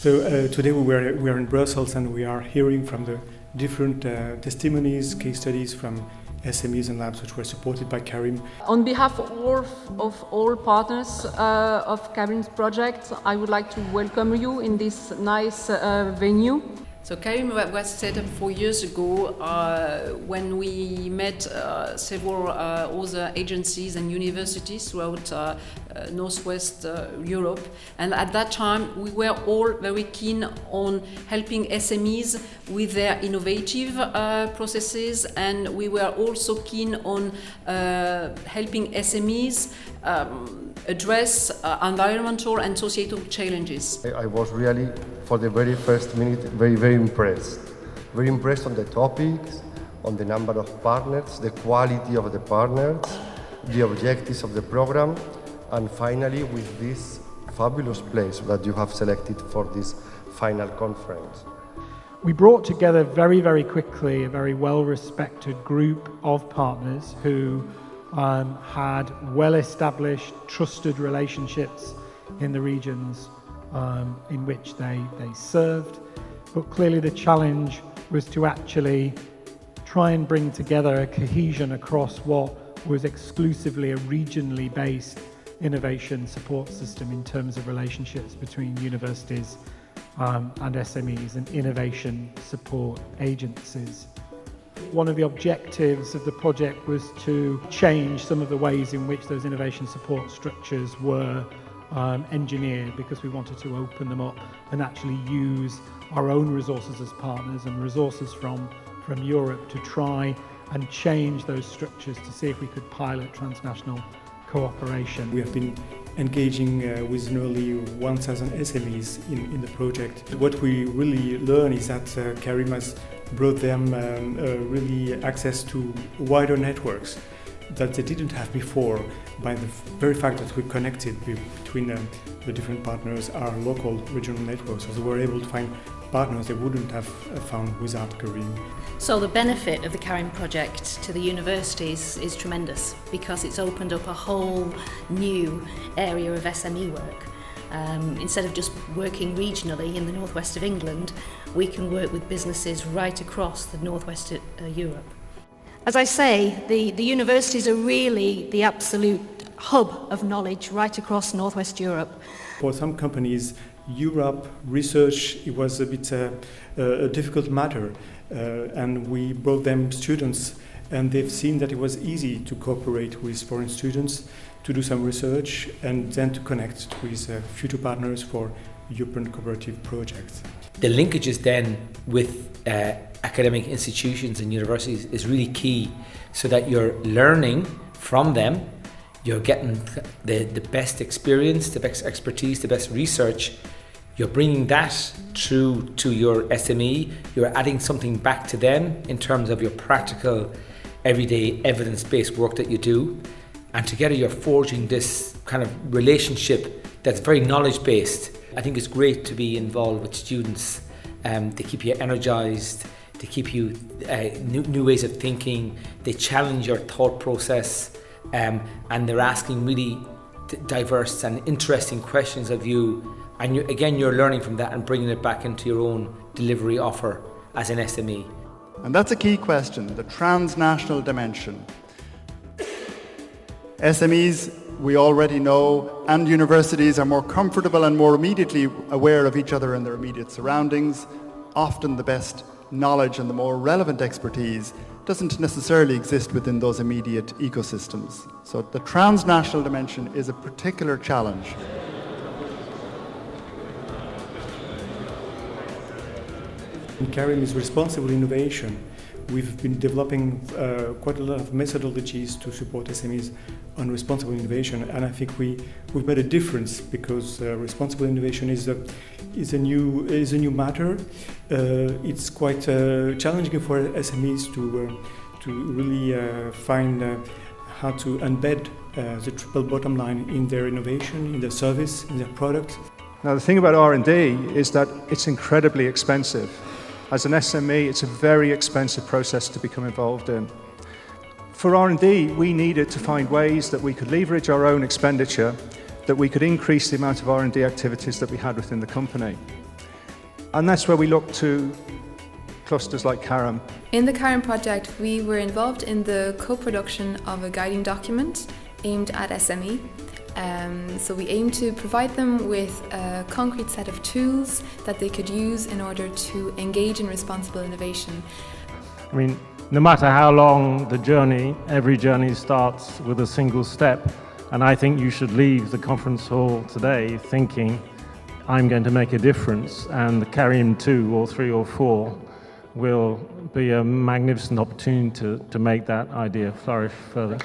So today we are in Brussels and we are hearing from the different testimonies, case studies from SMEs and labs which were supported by KARIM. On behalf of all partners of KARIM's project, I would like to welcome you in this nice venue. So KARIM was set up 4 years ago when we met several other agencies and universities throughout Northwest Europe, and at that time we were all very keen on helping SMEs with their innovative processes, and we were also keen on helping SMEs address environmental and societal challenges. I was really, for the very first minute, very impressed. Very impressed on the topics, on the number of partners, the quality of the partners, the objectives of the program, and finally with this fabulous place that you have selected for this final conference. We brought together very quickly a very well-respected group of partners who had well-established, trusted relationships in the regions in which they served. But clearly the challenge was to actually try and bring together a cohesion across what was exclusively a regionally based innovation support system in terms of relationships between universities and SMEs and innovation support agencies. One of the objectives of the project was to change some of the ways in which those innovation support structures were engineered, because we wanted to open them up and actually use our own resources as partners and resources from Europe to try and change those structures to see if we could pilot transnational cooperation. We have been engaging with nearly 1,000 SMEs in the project. What we really learn is that KARIM has brought them really access to wider networks that they didn't have before by the very fact that we connected between the different partners, our local regional networks, so they were able to find partners they wouldn't have found without KARIM. So the benefit of the KARIM project to the universities is tremendous, because it's opened up a whole new area of SME work. Instead of just working regionally in the northwest of England, we can work with businesses right across the northwest of Europe. As I say, the universities are really the absolute hub of knowledge right across northwest Europe. For some companies, Europe research, it was a bit a difficult matter, and we brought them students, and they've seen that it was easy to cooperate with foreign students to do some research and then to connect with future partners for European cooperative projects. The linkages then with academic institutions and universities is really key, so that you're learning from them, you're getting the best experience, the best expertise, the best research. You're bringing that through to your SME, you're adding something back to them in terms of your practical, everyday, evidence-based work that you do. And together you're forging this kind of relationship that's very knowledge-based. I think it's great to be involved with students. They keep you energized, they keep you new ways of thinking, they challenge your thought process, and they're asking really diverse and interesting questions of you. And you're learning from that and bringing it back into your own delivery offer as an SME. And that's a key question, the transnational dimension. SMEs, we already know, and universities are more comfortable and more immediately aware of each other and their immediate surroundings. Often the best knowledge and the more relevant expertise doesn't necessarily exist within those immediate ecosystems. So the transnational dimension is a particular challenge. KARIM is responsible innovation. We've been developing quite a lot of methodologies to support SMEs on responsible innovation, and I think we've made a difference, because responsible innovation is a new matter. It's quite challenging for SMEs to really find how to embed the triple bottom line in their innovation, in their service, in their product. Now the thing about R&D is that it's incredibly expensive. As an SME, it's a very expensive process to become involved in. For R&D, we needed to find ways that we could leverage our own expenditure, that we could increase the amount of R&D activities that we had within the company. And that's where we look to clusters like KARIM. In the KARIM project, we were involved in the co-production of a guiding document aimed at SME. So we aim to provide them with a concrete set of tools that they could use in order to engage in responsible innovation. I mean, no matter how long the journey, every journey starts with a single step. And I think you should leave the conference hall today thinking, I'm going to make a difference, and the KARIM 2 or 3 or 4 will be a magnificent opportunity to make that idea flourish further.